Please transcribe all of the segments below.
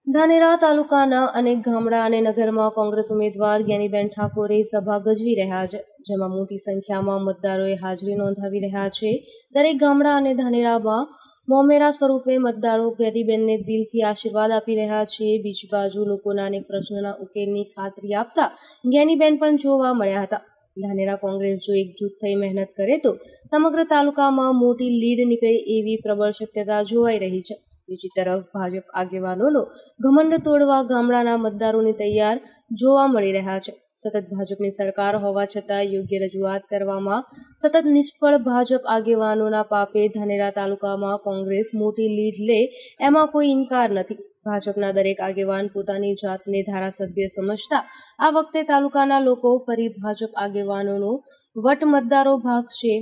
ધાનેરા તાલુકાના અનેક ગામડા અને નગરમાં કોંગ્રેસ ઉમેદવાર જ્ઞાનીબેન ઠાકોરે સભા ગજવી રહ્યા છે, જેમાં મોટી સંખ્યામાં મતદારોએ હાજરી નોંધાવી રહ્યા છે. દરેક ગામડા અને ધાનેરામાં મોમેરા સ્વરૂપે મતદારો જ્ઞાનીબેનને દિલથી આશીર્વાદ આપી રહ્યા છે. બીજી બાજુ લોકોના અનેક પ્રશ્નોના ઉકેલની ખાતરી આપતા જ્ઞાનીબેન પણ જોવા મળ્યા હતા. ધાનેરા કોંગ્રેસ જો એકજૂથ થઈ મહેનત કરે તો સમગ્ર તાલુકામાં મોટી લીડ નીકળે એવી પ્રબળ શક્યતા જોવાઈ રહી છે. બીજી તરફ ભાજપ આગેવાનોનો ઘમંડ તોડવા ગામડાના મતદારોની તૈયાર જોવા મળી રહ્યા છે. સતત ભાજપની સરકાર હોવા છતાં યોગ્ય રજૂઆત કરવામાં સતત નિષ્ફળ ભાજપ આગેવાનોના પાપે ધાનેરા તાલુકામાં કોંગ્રેસ મોટી લીડ લે એમાં કોઈ ઇનકાર નથી. ભાજપના દરેક આગેવાન પોતાની જાતને ધારાસભ્ય સમજતા આ વખતે તાલુકાના લોકો ફરી ભાજપ આગેવાનોનો વટ મતદારો ભાગશે.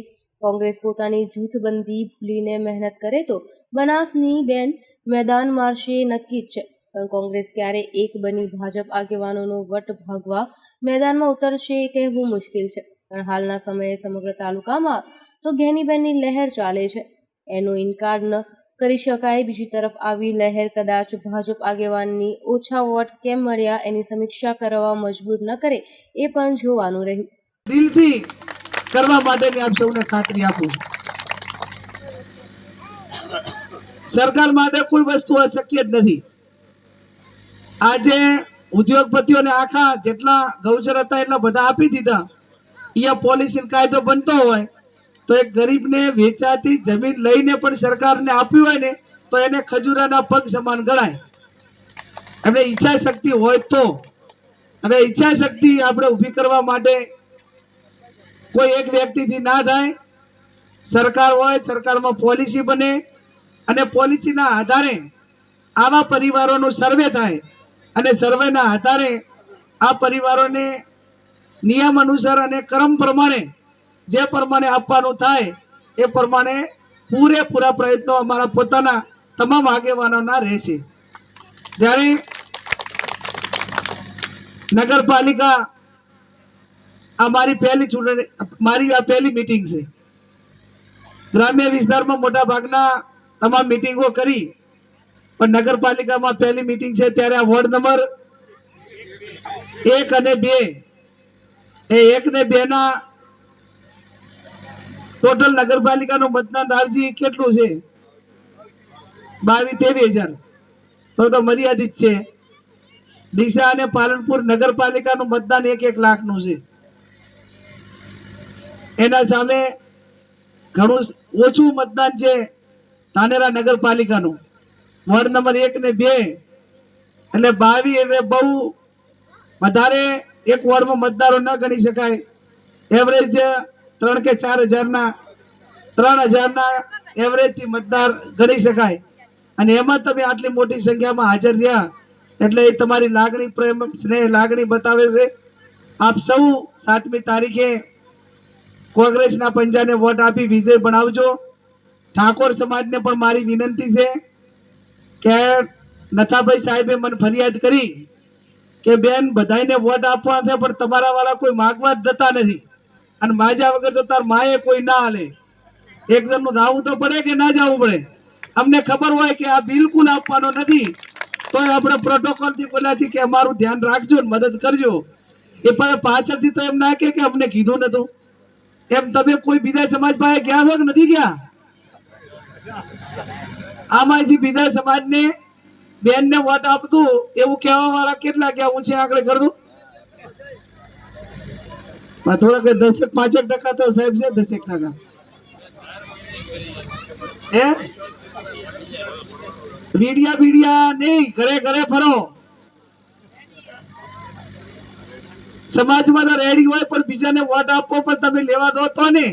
કોંગ્રેસ પોતાની જૂથબંધી ભૂલીને મહેનત કરે તો બનાસની બેન મેદાન મારશે નક્કી જ છે, પણ કોંગ્રેસ ક્યારે એક બની ભાજપ આગેવાનોનો વટ ભાગવા મેદાનમાં ઉતરશે એ કહેવું મુશ્કેલ છે. પણ હાલના સમયે સમગ્ર તાલુકામાં તો જ્ઞાનીબેનની લહેર ચાલે છે, એનો ઇનકાર ન કરી શકાય. બીજી તરફ આવી લહેર કદાચ ભાજપ આગેવાનની ઓછા વોટ કેમ મળ્યા એની સમીક્ષા કરવા મજબૂર ન કરે એ પણ જોવાનું રહ્યું. દિલથી કરવા માટેની આપ સૌને ખાતરી આપું. સરકાર માટે કોઈ વસ્તુ અશક્ય જ નથી. આજે ઉદ્યોગપતિઓને આખા જેટલા ગૌચર હતા એટલા બધા આપી દીધા. અહીંયા પોલિસી કાયદો બનતો હોય તો એક ગરીબને વેચાતી જમીન લઈને પણ સરકારને આપ્યું હોય ને તો એને ખજૂરાના પગ સમાન ગણાય. એમને ઈચ્છા શક્તિ હોય તો, અને ઈચ્છા શક્તિ આપણે ઊભી કરવા માટે કોઈ એક વ્યક્તિથી ના થાય. સરકાર હોય, સરકારમાં પોલિસી બને અને પોલિસીના આધારે આવા પરિવારોનો સર્વે થાય અને સર્વેના આધારે આ પરિવારોને નિયમ અનુસાર અને ક્રમ પ્રમાણે જે પ્રમાણે આપવાનું થાય એ પ્રમાણે પૂરેપૂરા પ્રયત્નો અમારા પોતાના તમામ આગેવાનોના રહેશે. જ્યારે નગરપાલિકા આ મારી પહેલી મીટિંગ છે. ગ્રામ્ય વિસ્તારમાં મોટા ભાગના તમામ મીટિંગો કરી, પણ નગરપાલિકામાં પહેલી મીટિંગ છે ત્યારે આ વોર્ડ નંબર 1 અને 2 એ 1 ને 2 ના ટોટલ નગરપાલિકાનું મતદાન રાવજી કેટલું છે? 22-23 હજાર. તો મર્યાદિત છે. ડીસા અને પાલનપુર નગરપાલિકાનું મતદાન 1-1 લાખનું છે. એના સામે ઘણું ઓછું મતદાન છે ધાનેરા નગરપાલિકાનું. વોર્ડ નંબર 1 ને 2 એટલે 22 એટલે બહુ વધારે એક વોર્ડમાં મતદારો ન ગણી શકાય. એવરેજ 3 કે 4 હજારના 3,000ના એવરેજથી મતદાર ગણી શકાય. અને એમાં તમે આટલી મોટી સંખ્યામાં હાજર રહ્યા એટલે એ તમારી લાગણી, પ્રેમ, સ્નેહ, લાગણી બતાવે છે. આપ સૌ 7મી તારીખે કોંગ્રેસના પંજાને વોટ આપી વિજય બનાવજો. ઠાકોર સમાજને પણ મારી વિનંતી છે કે નથાભાઈ સાહેબે મને ફરિયાદ કરી કે બેન બધાને વોટ આપવા છે પણ તમારા વાળા કોઈ માગવા જ જતા નથી, અને માજા વગર તો તાર માએ કોઈ ના હાલે. એક જણનું જવું તો પડે કે ના જવું પડે? અમને ખબર હોય કે આ બિલકુલ આપવાનો નથી તો આપણે પ્રોટોકોલથી બોલ્યાથી કે અમારું ધ્યાન રાખજો ને મદદ કરજો. એ પાછળથી તો એમ ના કે અમને કીધું નતું. એમ તમે કોઈ બીજા સમાજ પાસે ગયા છો કે નથી ગયા? આમાંથી બીજા સમાજને બેનને વોટ આપતું એવું કહેવા વાળા કેટલા ગયા? હું છે આંકડે કરતું થોડાક 10-5% તો સાહેબ છે. 10% હે મીડિયા નહીં, ઘરે ઘરે ફરો. સમાજમાં તો રેડી હોય પણ બીજાને વોટ આપવો પણ તમે લેવા દો તો ને.